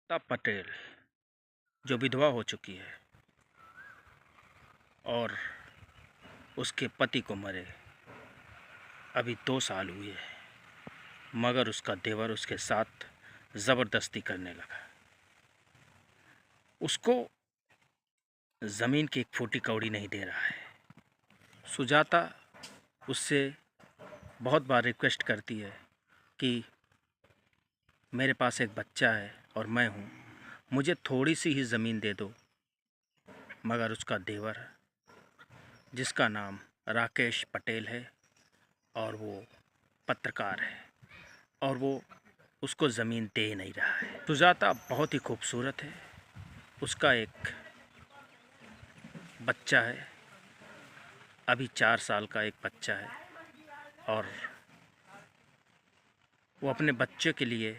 सुजाता पटेल जो विधवा हो चुकी है और उसके पति को मरे अभी 2 साल हुए हैं, मगर उसका देवर उसके साथ ज़बरदस्ती करने लगा। उसको ज़मीन की एक फूटी कौड़ी नहीं दे रहा है। सुजाता उससे बहुत बार रिक्वेस्ट करती है कि मेरे पास एक बच्चा है और मैं हूँ, मुझे थोड़ी सी ही ज़मीन दे दो। मगर उसका देवर, जिसका नाम राकेश पटेल है और वो पत्रकार है, और वो उसको ज़मीन दे ही नहीं रहा है। सुजाता बहुत ही खूबसूरत है, उसका एक बच्चा है, अभी 4 साल का एक बच्चा है, और वो अपने बच्चे के लिए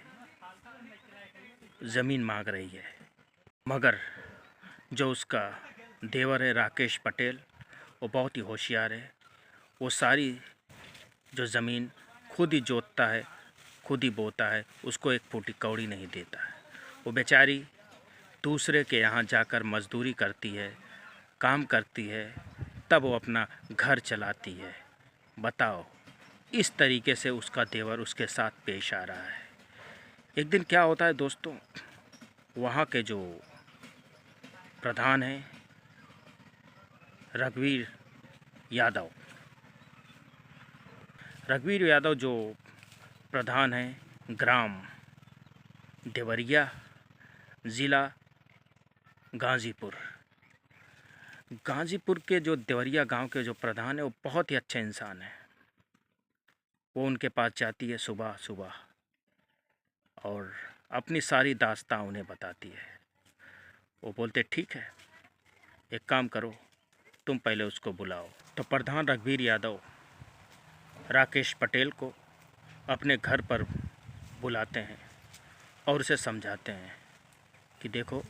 ज़मीन मांग रही है। मगर जो उसका देवर है राकेश पटेल, वो बहुत ही होशियार है। वो सारी जो ज़मीन खुद ही जोतता है, खुद ही बोता है, उसको एक फूटी कौड़ी नहीं देता है। वो बेचारी दूसरे के यहाँ जाकर मजदूरी करती है, काम करती है, तब वो अपना घर चलाती है। बताओ, इस तरीके से उसका देवर उसके साथ पेश आ रहा है। एक दिन क्या होता है दोस्तों, वहाँ के जो प्रधान हैं रघुवीर यादव जो प्रधान हैं ग्राम देवरिया, ज़िला गाज़ीपुर के जो देवरिया गांव के जो प्रधान है, वो बहुत ही अच्छे इंसान हैं। वो उनके पास जाती है सुबह सुबह और अपनी सारी दास्तां उन्हें बताती है। वो बोलते ठीक है, एक काम करो, तुम पहले उसको बुलाओ। तो प्रधान रघुवीर यादव राकेश पटेल को अपने घर पर बुलाते हैं और उसे समझाते हैं कि देखो,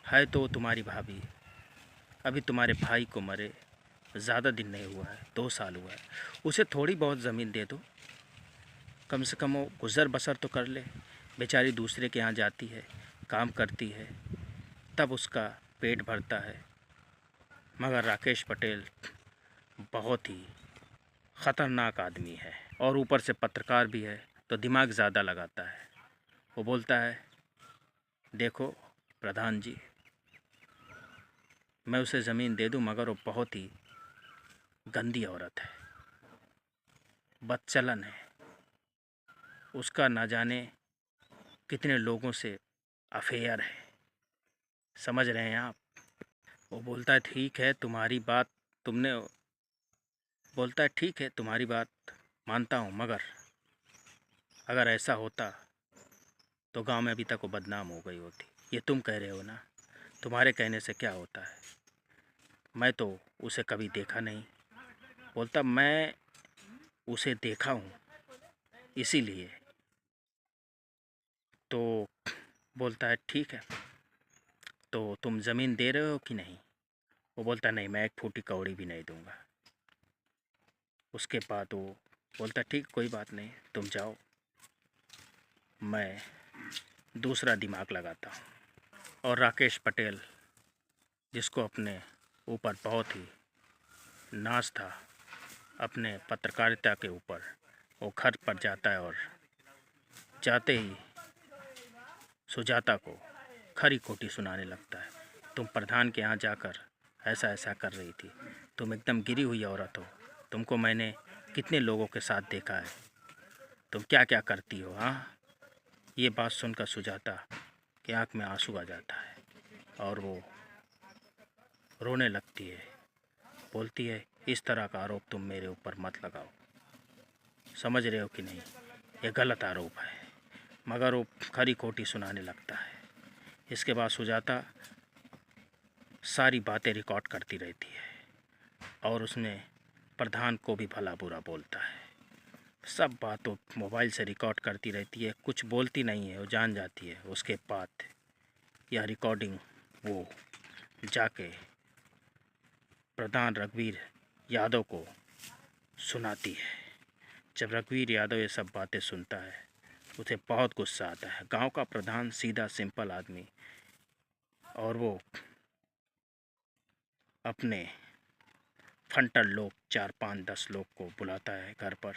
है तो तुम्हारी भाभी, अभी तुम्हारे भाई को मरे ज़्यादा दिन नहीं हुआ है, 2 साल हुआ है, उसे थोड़ी बहुत ज़मीन दे दो, कम से कम वो गुज़र बसर तो कर ले। बेचारी दूसरे के यहाँ जाती है, काम करती है, तब उसका पेट भरता है। मगर राकेश पटेल बहुत ही ख़तरनाक आदमी है और ऊपर से पत्रकार भी है, तो दिमाग ज़्यादा लगाता है। वो बोलता है, देखो प्रधान जी, मैं उसे ज़मीन दे दूं, मगर वो बहुत ही गंदी औरत है, बदचलन है, उसका ना जाने कितने लोगों से अफेयर है। समझ रहे हैं आप? वो बोलता है ठीक है तुम्हारी बात, तुमने बोलता है ठीक है तुम्हारी बात मानता हूँ, मगर अगर ऐसा होता तो गांव में अभी तक वो बदनाम हो गई होती। ये तुम कह रहे हो ना, तुम्हारे कहने से क्या होता है, मैं तो उसे कभी देखा नहीं। बोलता मैं उसे देखा हूँ इसीलिए। तो बोलता है ठीक है, तो तुम ज़मीन दे रहे हो कि नहीं? वो बोलता नहीं, मैं एक फूटी कौड़ी भी नहीं दूंगा। उसके बाद वो बोलता ठीक, कोई बात नहीं, तुम जाओ, मैं दूसरा दिमाग लगाता हूँ। और राकेश पटेल, जिसको अपने ऊपर बहुत ही नाज था, अपने पत्रकारिता के ऊपर, वो घर पर जाता है और जाते ही सुजाता को खरी खोटी सुनाने लगता है। तुम प्रधान के यहाँ जाकर ऐसा ऐसा कर रही थी, तुम एकदम गिरी हुई औरत हो, तुमको मैंने कितने लोगों के साथ देखा है, तुम क्या क्या करती हो। हाँ, ये बात सुनकर सुजाता की आँख में आंसू आ जाता है और वो रोने लगती है। बोलती है, इस तरह का आरोप तुम मेरे ऊपर मत लगाओ, समझ रहे हो कि नहीं, ये गलत आरोप है। मगर वो खरी खोटी सुनाने लगता है। इसके बाद सुजाता सारी बातें रिकॉर्ड करती रहती है और उसमें प्रधान को भी भला बुरा बोलता है। सब बातों मोबाइल से रिकॉर्ड करती रहती है, कुछ बोलती नहीं है, वो जान जाती है। उसके बाद यह रिकॉर्डिंग वो जाके प्रधान रघुवीर यादव को सुनाती है। जब रघुवीर यादव ये सब बातें सुनता है, उसे बहुत गुस्सा आता है। गांव का प्रधान सीधा सिंपल आदमी, और वो अपने फंटर लोग 4-5-10 लोग को बुलाता है घर पर,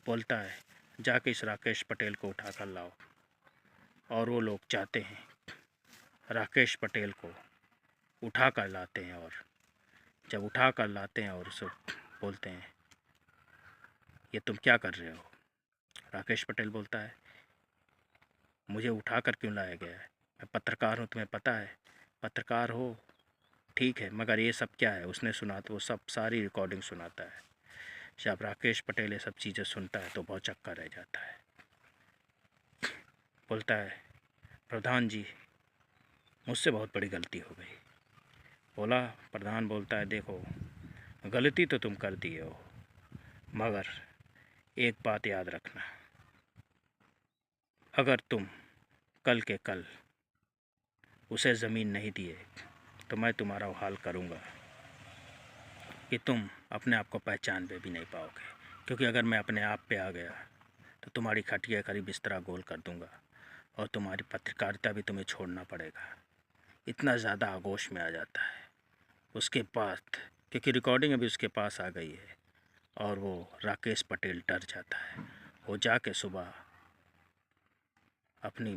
बोलता है जाके इस राकेश पटेल को उठा कर लाओ। और वो लोग जाते हैं, राकेश पटेल को उठा कर लाते हैं, और जब उठा कर लाते हैं और उसे बोलते हैं ये तुम क्या कर रहे हो। राकेश पटेल बोलता है मुझे उठा कर क्यों लाया गया है, मैं पत्रकार हूँ, तुम्हें पता है। पत्रकार हो ठीक है, मगर ये सब क्या है। उसने सुना तो वो सब सारी रिकॉर्डिंग सुनाता है। जब राकेश पटेल ये सब चीज़ें सुनता है तो बहुत चक्का रह जाता है। बोलता है प्रधान जी मुझसे बहुत बड़ी गलती हो गई। बोला प्रधान बोलता है देखो गलती तो तुम कर दिए हो, मगर एक बात याद रखना, अगर तुम कल के कल उसे ज़मीन नहीं दिए तो मैं तुम्हारा वो हाल करूँगा कि तुम अपने आप को पहचान पे भी नहीं पाओगे। क्योंकि अगर मैं अपने आप पे आ गया तो तुम्हारी खटिया खरी बिस्तरा गोल कर दूँगा, और तुम्हारी पत्रकारिता भी तुम्हें छोड़ना पड़ेगा। इतना ज़्यादा आगोश में आ जाता है उसके बाद, क्योंकि रिकॉर्डिंग अभी उसके पास आ गई है। और वो राकेश पटेल डर जाता है। वो जाके सुबह अपनी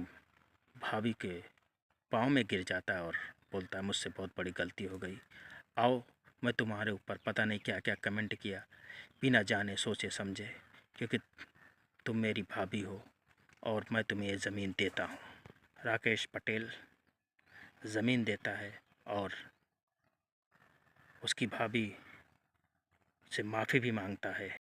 भाभी के पाँव में गिर जाता है और बोलता है मुझसे बहुत बड़ी गलती हो गई। आओ मैं तुम्हारे ऊपर पता नहीं क्या क्या कमेंट किया बिना जाने सोचे समझे, क्योंकि तुम मेरी भाभी हो और मैं तुम्हें ये ज़मीन देता हूँ। राकेश पटेल ज़मीन देता है और उसकी भाभी से माफ़ी भी मांगता है।